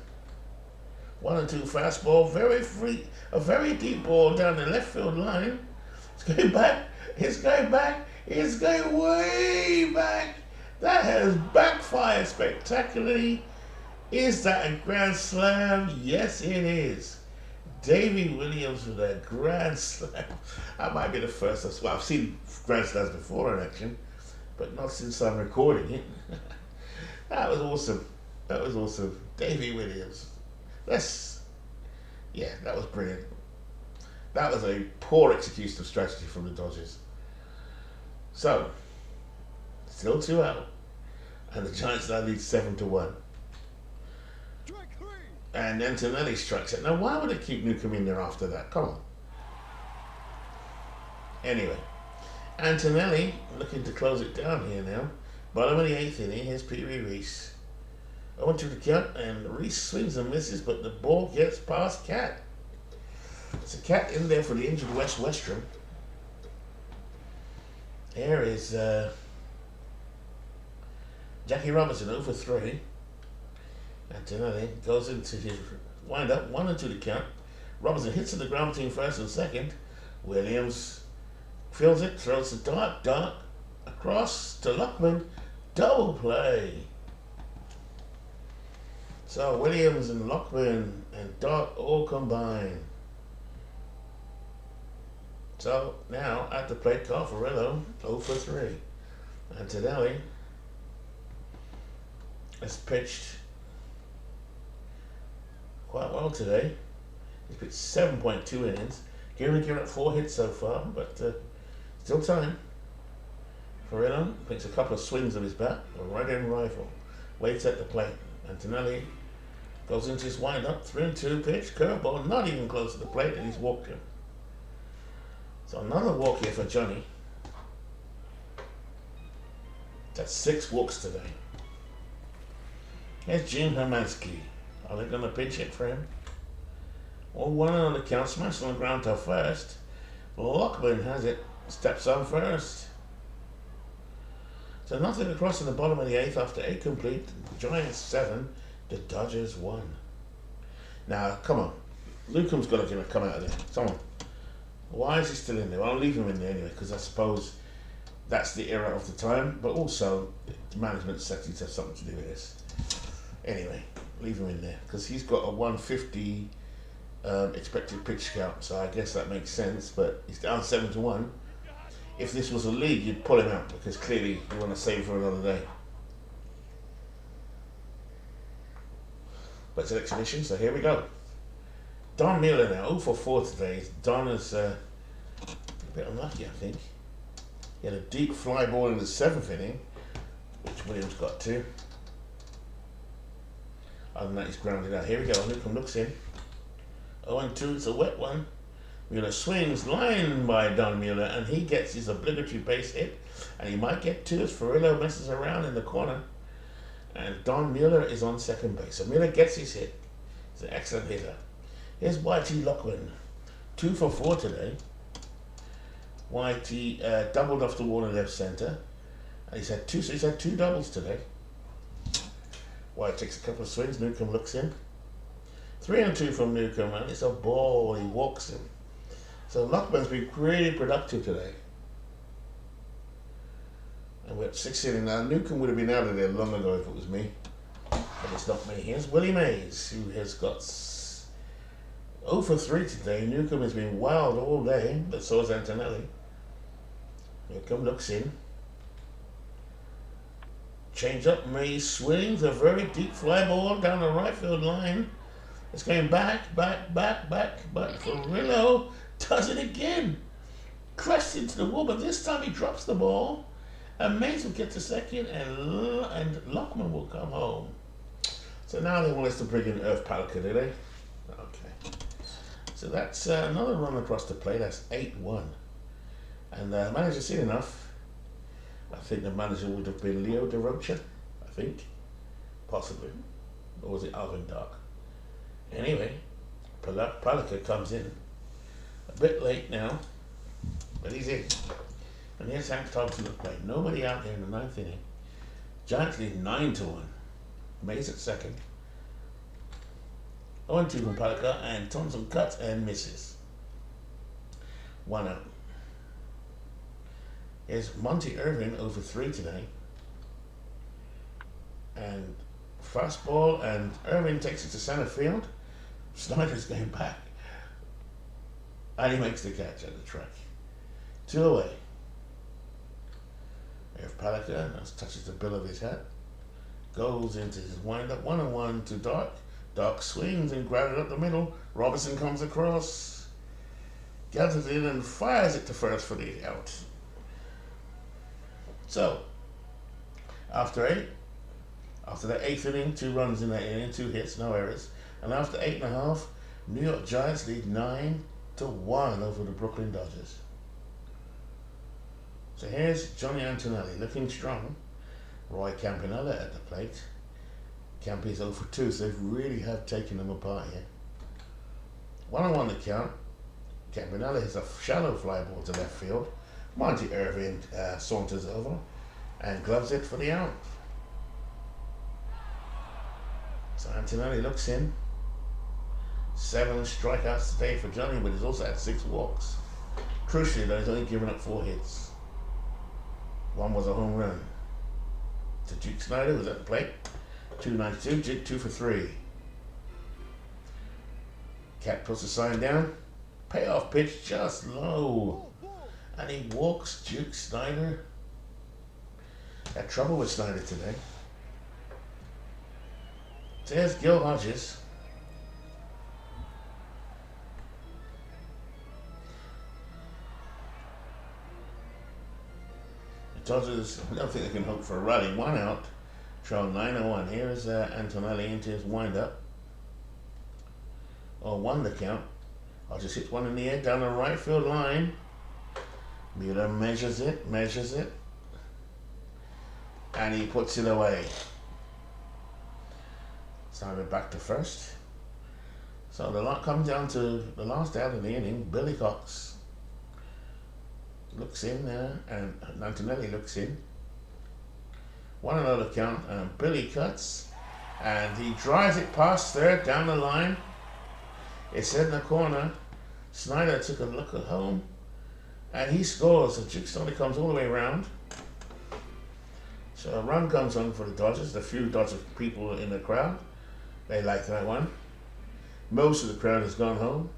1-2 fastball, a very deep ball down the left field line. It's going back, it's going back, it's going way back. That has backfired spectacularly. Is that a grand slam? Yes, it is. Davey Williams with a grand slam. That might be the first. Well, I've seen grand slams before in action, but not since I'm recording it. That was awesome. That was awesome. Davey Williams. That was brilliant. That was a poor execution of strategy from the Dodgers. So, still 2 out. And the Giants now lead 7-1. And Antonelli strikes it. Now, why would they keep Newcomb in there after that? Come on. Anyway, Antonelli looking to close it down here now. Bottom of the 8th inning. Here's Pee Wee Reese. 0-2 to count, and Reese swings and misses, but the ball gets past Cat. It's a Cat in there for the injured Wes Westrom. Here is Jackie Robinson 0-3. Antonelli goes into his windup, 1-2 to count. Robinson hits to the ground between first and second. Williams fields it, throws the dart across to Luckman. Double play. So Williams and Lockman and Dart all combine. So now at the plate, Carl Ferrello, 0-3. Antonelli has pitched quite well today. He's pitched 7.2 innings. Given up 4 hits so far, but still time. Ferrello makes a couple of swings of his bat, a right-hand rifle. Waits at the plate. Antonelli goes into his windup, 3-2 pitch, curveball, not even close to the plate, and he's walked him. So another walk here for Johnny. That's 6 walks today. Here's Jim Hermansky. Are they going to pinch hit for him? Well, 1 on the count, smashed on the ground to first. Lockman has it, steps on first. So nothing across in the bottom of the 8th after 8 complete. Giants 7, the Dodgers 1. Now, come on. Newcomb's got to come out of there. Come on. Why is he still in there? Well, I'll leave him in there anyway, because I suppose that's the era of the time, but also the management settings have something to do with this. Anyway, leave him in there, because he's got a 150 expected pitch count, so I guess that makes sense, but he's down 7-1. If this was a league, you'd pull him out, because clearly you want to save him for another day. But it's an exhibition, so here we go. Don Mueller now, 0-4 today. Don is a bit unlucky, I think. He had a deep fly ball in the 7th inning, which Williams got to. Other than that, he's grounded out. Here we go. Newcomb looks in. 0-2, it's a wet one. Mueller swings, line by Don Mueller, and he gets his obligatory base hit. And he might get 2 as Ferrello messes around in the corner. And Don Mueller is on second base. So Mueller gets his hit. He's an excellent hitter. Here's YT Lockman, 2-4 today. YT doubled off the wall in left center. And he's had 2 doubles today. White takes a couple of swings. Newcomb looks in. 3-2 from Newcomb, and it's a ball. He walks him. So Lockman's been really productive today. And we're at 6th inning now. Newcomb would have been out of there long ago if it was me. But it's not me. Here's Willie Mays, who has got 0-3 today. Newcomb has been wild all day, but so has Antonelli. Newcomb looks in. Change up, Mays swings a very deep fly ball down the right field line. It's going back, but Ferrello does it again. Crashed into the wall, but this time he drops the ball. And Mays will get to second, and Lockman will come home. So now they want us to bring in Earth Palika, do they? Okay. So that's another run across the plate. That's 8-1. And the manager's seen enough. I think the manager would have been Leo DeRocha, I think. Possibly. Or was it Alvin Dark? Anyway, Palika comes in. A bit late now, but he's in. And here's Hank Thompson at the plate. Nobody out there in the ninth inning. Giants lead 9-1. Mays at second. 0-2 from Palika, and Thompson cuts and misses. 1 out. Here's Monty Irvin over 3 today. And fastball, and Irvin takes it to center field. Snyder's going back. And he makes the catch at the track. 2 away. If Palika touches the bill of his hat, goes into his windup, 1-1 to Dark. Dark swings and grabs it up the middle. Robertson comes across, gathers it and fires it to first for the out. So, after the 8th inning, 2 runs in that inning, 2 hits, no errors, and after 8.5, New York Giants lead 9-1 over the Brooklyn Dodgers. So here's Johnny Antonelli looking strong. Roy Campanella at the plate. Campy's 0 for 2, so they really have taken them apart here. 1-1 the count. Campanella hits a shallow fly ball to left field. Monty Irvin saunters over and gloves it for the out. So Antonelli looks in. 7 strikeouts today for Johnny, but he's also had 6 walks. Crucially, though, he's only given up 4 hits. 1 was a home run to Duke Snyder, who was at the plate. 292, Jig 2 for 3. Cat puts the sign down. Payoff pitch just low. And he walks Duke Snyder. Had trouble with Snyder today. There's Gil Hodges. The Dodgers, I don't think they can hope for a rally. 1 out. Trail 9-1. Here is Antonelli into his windup. 0-1 the count. Hodges hits one in the air down the right field line. Mueller measures it, and he puts it away. Snyder back to first. So the lot comes down to the last out of the inning. Billy Cox looks in there, and Antonelli looks in. 1-0 the count, and Billy cuts, and he drives it past third down the line. It's in the corner. Snyder took a look at home, and he scores. So Duke Snyder comes all the way around. So a run comes on for the Dodgers. The few Dodger people in the crowd, they like that one. Most of the crowd has gone home.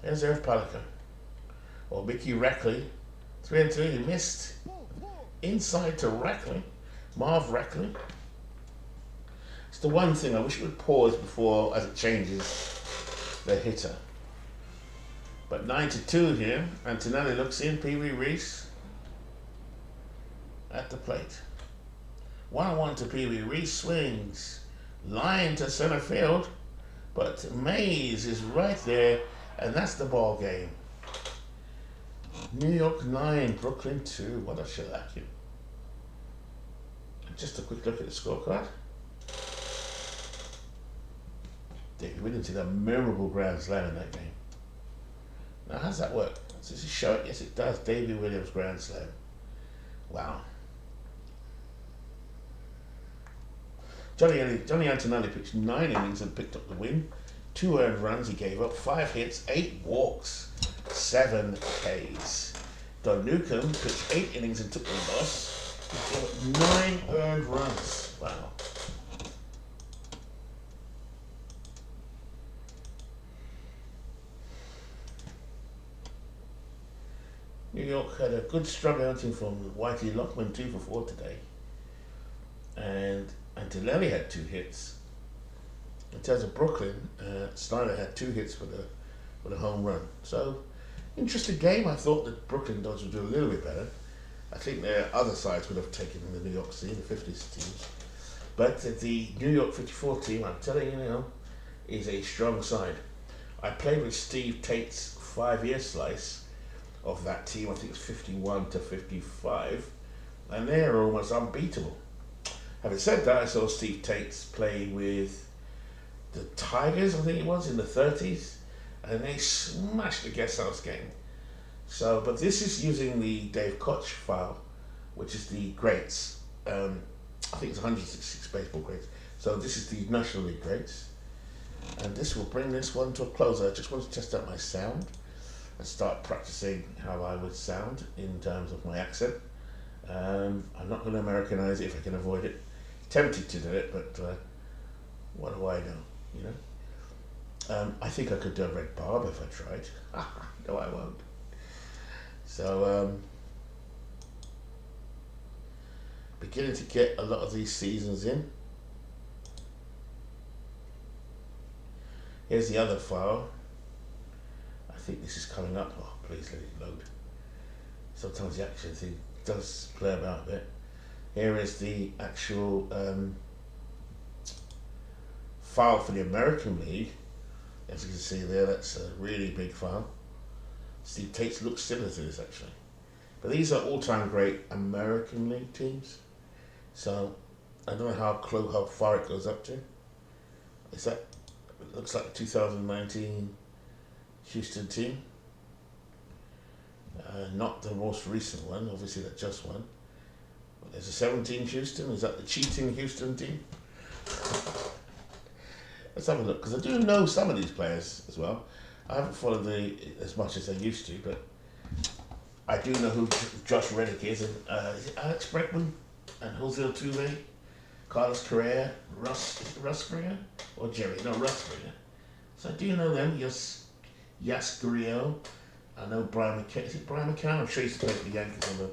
There's Irv Palika. Or Mickey Rackley. 3-3, he missed. Inside to Rackley. Marv Rackley. It's the one thing I wish it would pause before, as it changes, the hitter. But 9-2 here. Antonelli looks in. Pee Wee Reese at the plate. 1-1 to Pee Wee Reese. Swings. Line to center field. But Mays is right there. And that's the ball game. New York 9, Brooklyn 2. What a shellacking. Just a quick look at the scorecard. David Williams did a memorable grand slam in that game. Now, how does that work? Does it show it? Yes, it does. David Williams grand slam. Wow. Johnny Antonelli pitched 9 innings and picked up the win. 2 earned runs he gave up, 5 hits, 8 walks, 7 Ks. Don Newcomb pitched 8 innings and took the loss. He gave up 9 earned runs. Wow. New York had a good strong outing from Whitey Lockman, 2 for 4 today. And Antonelli had 2 hits. In terms of Brooklyn, Snyder had 2 hits for the home run. So, interesting game. I thought that Brooklyn Dodgers would do a little bit better. I think their other sides would have taken the New York City, the 50s teams. But the New York 54 team, I'm telling you now, is a strong side. I played with Steve Tate's 5-year slice of that team. I think it's 51 to 55, and they're almost unbeatable. Having said that, I saw Steve Tate's play with the Tigers, I think it was, in the 30s, and they smashed the guest house game. So, but this is using the Dave Koch file, which is the greats. I think it's 166 baseball greats. So this is the National League greats. And this will bring this one to a close. I just want to test out my sound and start practicing how I would sound in terms of my accent. I'm not going to Americanize it if I can avoid it. Tempted to do it, but what do I know, you know? I think I could do a Red Barb if I tried. No, I won't. So, beginning to get a lot of these seasons in. Here's the other file. I think this is coming up. Oh, please let it load. Sometimes the action thing does play about a bit. Here is the actual file for the American League. As you can see there, that's a really big file. Steve Tate's looks similar to this actually. But these are all-time great American League teams. So I don't know how far it goes up to. Is that, it looks like the 2019 Houston team. Not the most recent one, obviously that just won. But there's a 17 Houston, is that the cheating Houston team? Let's have a look, because I do know some of these players as well. I haven't followed as much as I used to, but I do know who Josh Reddick is it Alex Bregman and Jose Altuve, Carlos Correa, Russ Correa, or Jerry? No, Russ Correa. So I do know them. Yas Gurriel. I know Brian McCann. Is it Brian McCann? I'm sure he used to play for the Yankees and the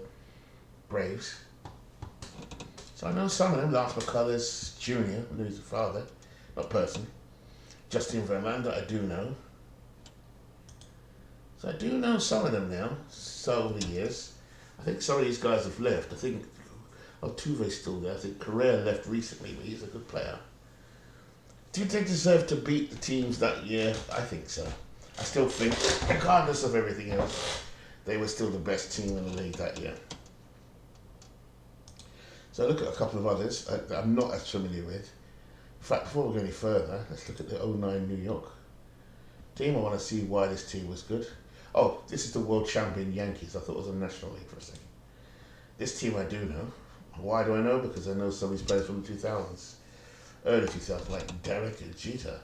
Braves. So I know some of them. Lance McCullers Jr., I know he's the father, not person. Justin Verlander, I do know. So I do know some of them now, so over the years. I think some of these guys have left. I think Altuve's still there. I think Correa left recently, but he's a good player. Do they deserve to beat the teams that year? I think so. I still think, regardless of everything else, they were still the best team in the league that year. So look at a couple of others that I'm not as familiar with. In fact, before we go any further, let's look at the 09 New York team. I want to see why this team was good. Oh, this is the world champion Yankees. I thought it was a National League for a second. This team I do know. Why do I know? Because I know some of these players from the 2000s. Early 2000s, like Derek and Jeter.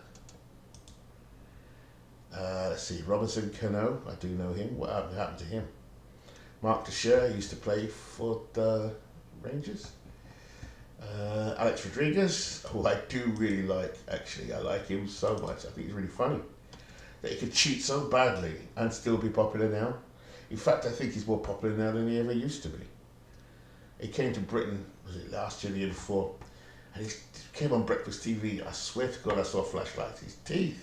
Let's see, Robinson Cano, I do know him. What happened to him? Mark Teixeira used to play for the Rangers. Alex Rodriguez, who I do really like, actually. I like him so much. I think he's really funny. That he could cheat so badly and still be popular now. In fact, I think he's more popular now than he ever used to be. He came to Britain, was it last year, the year before, and he came on breakfast TV. I swear to God I saw flashlights. His teeth.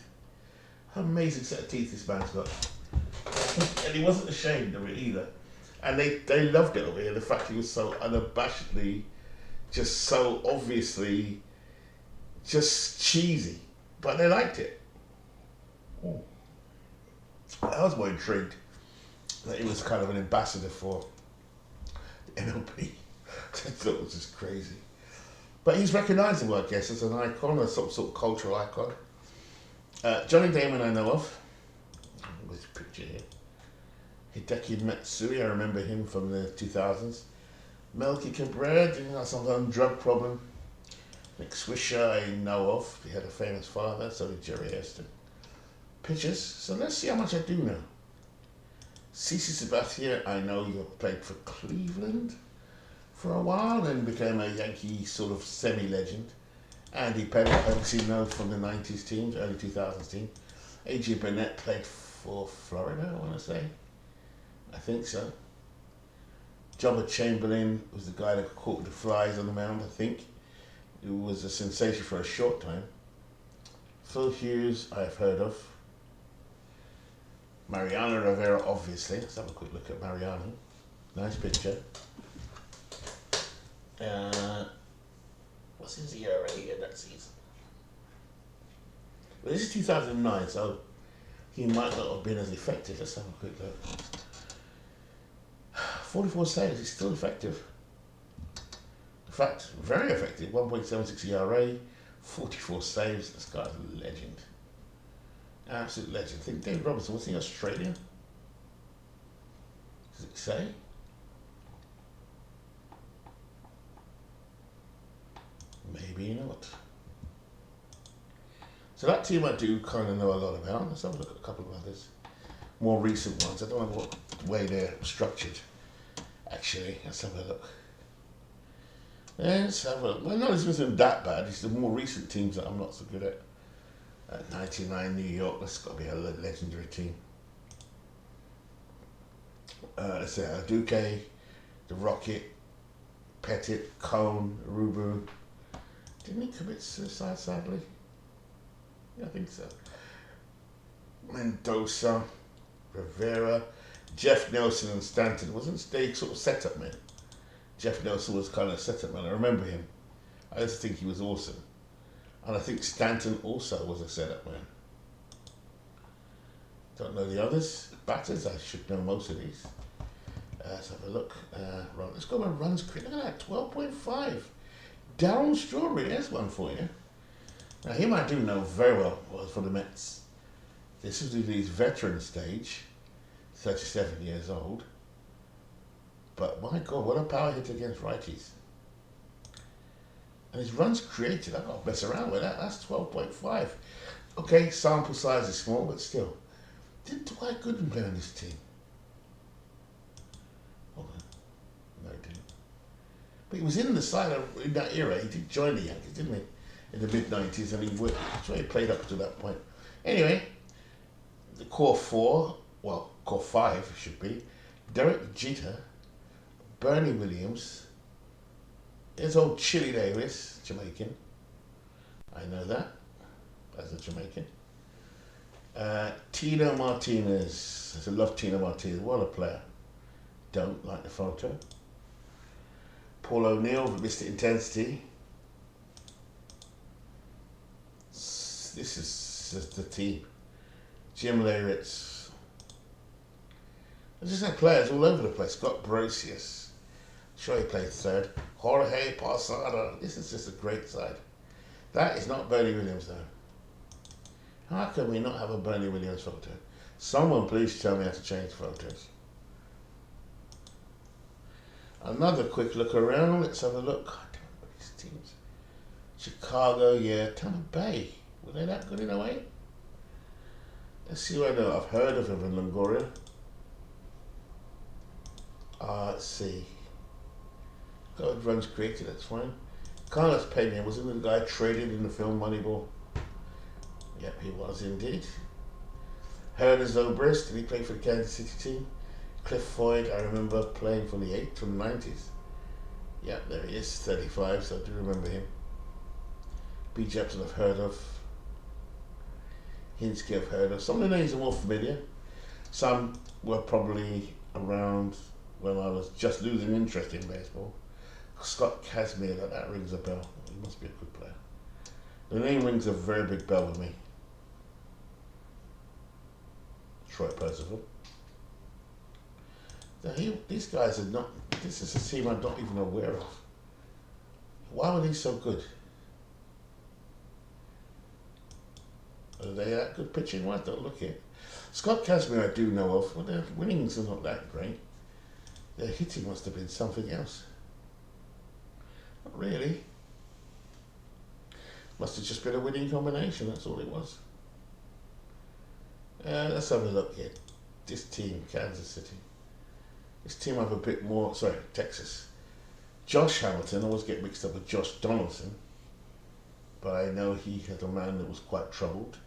How amazing set of teeth this man's got. And he wasn't ashamed of it either. And they loved it over here, the fact he was so unabashedly, just so obviously, just cheesy. But they liked it. Ooh. I was more intrigued that he was kind of an ambassador for the NLP. I thought it was just crazy. But he's recognisable, I guess, as an icon, a sort of cultural icon. Johnny Damon I know of. There's a picture here. Hideki Matsui, I remember him from the 2000s. Melky Cabrera, didn't have some kind of drug problem. Nick Swisher I know of. He had a famous father, so did Jerry Hairston. Pitchers, so let's see how much I do know. CC Sabathia, I know he played for Cleveland for a while and became a Yankee sort of semi-legend. Andy Pettit, obviously known from the 90s teams, early 2000s team. A.J. Burnett played for Florida, I want to say. I think so. Jobber Chamberlain was the guy that caught the flies on the mound, I think. He was a sensation for a short time. Phil Hughes, I've heard of. Mariano Rivera, obviously. Let's have a quick look at Mariano. Nice picture. What's his ERA in that season? Well, this is 2009, so he might not have been as effective. Let's have a quick look. 44 saves, he's still effective. In fact, very effective. 1.76 ERA, 44 saves. This guy's a legend. Absolute legend. I think David Robertson, was he Australian? Does it say? Maybe not. So that team I do kind of know a lot about. Let's have a look at a couple of others. More recent ones. I don't know what way they're structured. Actually, let's have a look. Let's have a look. Well, no, this isn't that bad. It's the more recent teams that I'm not so good at. 99 New York, that's got to be a legendary team. Let's say Duque, the Rocket, Pettit, Cone, Rubu. Didn't he commit suicide, sadly? Yeah, I think so. Mendoza, Rivera, Jeff Nelson and Stanton. Wasn't they sort of setup men? Jeff Nelson was kind of setup man. I remember him. I just think he was awesome. And I think Stanton also was a setup man. Don't know the others. Batters, I should know most of these. Let's have a look. Let's go by runs. Look at that, 12.5. Darryl Strawberry, there's one for you. Now, him I do know very well for the Mets. This is his veteran stage, 37 years old. But my God, what a power hit against righties. And his runs created, I've got to mess around with that. That's 12.5. Okay, sample size is small, but still. Didn't Dwight Gooden play on this team? Hold on. No, he didn't. But he was in the side in that era. He did join the Yankees, didn't he? In the mid-90s, and he played up to that point. Anyway, the core four, well, core five it should be, Derek Jeter, Bernie Williams, there's old Chili Davis, Jamaican. I know that, as a Jamaican. Tino Martinez, I love Tino Martinez, what a player. Don't like the photo. Paul O'Neill, Mr. Intensity. This is the team. Jim Leyritz. I just had players all over the place. Scott Brosius. Sure he played third. Jorge Posada. This is just a great side. That is not Bernie Williams though. How can we not have a Bernie Williams photo? Someone please tell me how to change photos. Another quick look around. Let's have a look. God, I don't know these teams. Chicago, yeah. Tampa Bay. Were they that good in a way? Let's see what I know. I've heard of him in Longoria. Let's see. God runs created, that's fine. Carlos Pena, wasn't the guy traded in the film Moneyball? Yep, he was indeed. Hernan Zobrist, did he play for the Kansas City team? Cliff Floyd, I remember playing from the 8th from the 90s. Yep, there he is, 35, so I do remember him. B. Jepson I've heard of. Hinsky I've heard of. Some of the names are more familiar. Some were probably around when I was just losing interest in baseball. Scott Kazmir, that rings a bell. He must be a good player. The name rings a very big bell with me. Troy Percival. These guys are not, this is a team I'm not even aware of. Why were they so good? Are they that good pitching? Why don't look at Scott Kazmir I do know of, but their winnings are not that great. Their hitting must have been something else. Not really. Must have just been a winning combination, that's all it was. Let's have a look here. This team, Kansas City. This team have a bit more, sorry, Texas. Josh Hamilton, I always get mixed up with Josh Donaldson. But I know he had a man that was quite troubled.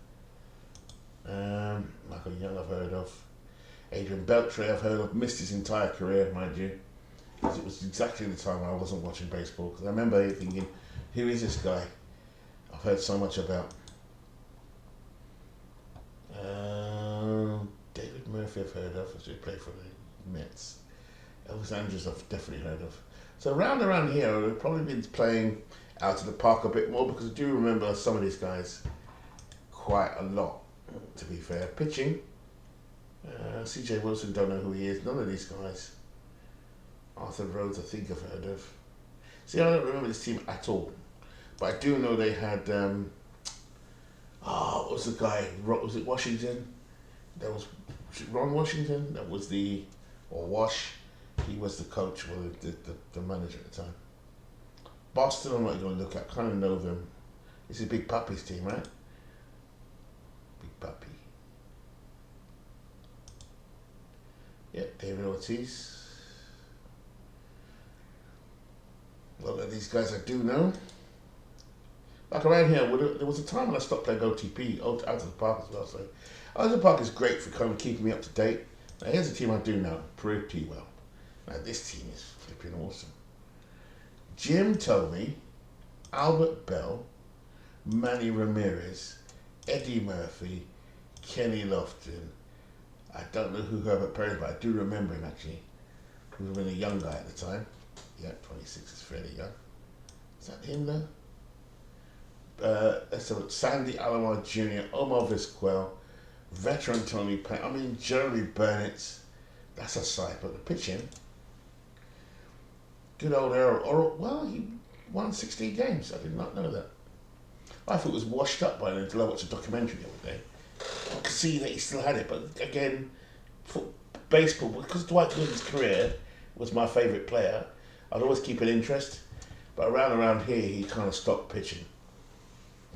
Michael Young I've heard of. Adrian Beltre I've heard of. Missed his entire career, mind you. Because it was exactly the time I wasn't watching baseball. Because I remember thinking, who is this guy? I've heard so much about. David Murphy I've heard of, as he played for the Mets. Elvis Andrews I've definitely heard of. So around here, I've probably been playing out of the park a bit more because I do remember some of these guys quite a lot. to be fair. Pitching, CJ Wilson, don't know who he is. None of these guys. Arthur Rhodes, I think I've heard of. See, I don't remember this team at all. But I do know they had, what was the guy? Was it Washington? Was it Ron Washington? That was or Wash. He was the coach, or the manager at the time. Boston, I'm not going to look at. Kind of know them. This is Big Papi's team, right? Big Papi. Yeah, David Ortiz. A lot of these guys I do know. Like around here, there was a time when I stopped playing OTP, out of the park as well. So, out of the park is great for kind of keeping me up to date. Now, here's a team I do know pretty well. Now, this team is flipping awesome. Jim told me Albert Bell, Manny Ramirez, Eddie Murphy, Kenny Lofton. I don't know who Herbert Perry is, but I do remember him actually. He was a young guy at the time. Yeah, 26 is fairly young. Is that him though? So Sandy Alomar Jr., Omar Vizquel, veteran Tony Payne, Jeremy Burnett. That's a sight, but the pitching. Good old Errol. Well, he won 16 games. I did not know that. I thought it was washed up by then until I watched a documentary the other day. I could see that he still had it, but again, for baseball, because Dwight Gooden's career was my favourite player, I'd always keep an interest. But around here, he kind of stopped pitching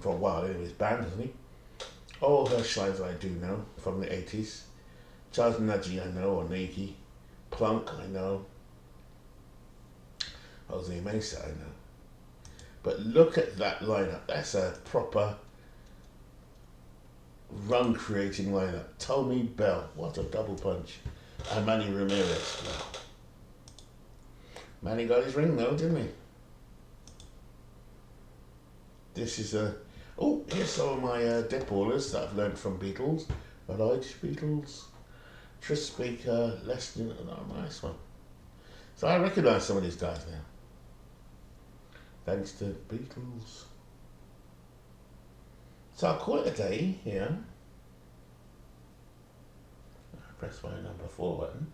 for a while. He was banned, isn't he? All Hirschlines I do know from the 80s. Charles Nagy I know, or Nagy. Plunk I know. Jose Mesa I know. But look at that lineup. That's a proper run-creating lineup. Tommy Bell, what a double punch. And Manny Ramirez. Wow. Manny got his ring though, didn't he? This is here's some of my dead ballers that I've learned from Beatles. Irish Beatles. Tris Speaker, Leston, nice one. So I recognise some of these guys now. Thanks to Beatles. So I'll call it a day here. I press my number 4 button.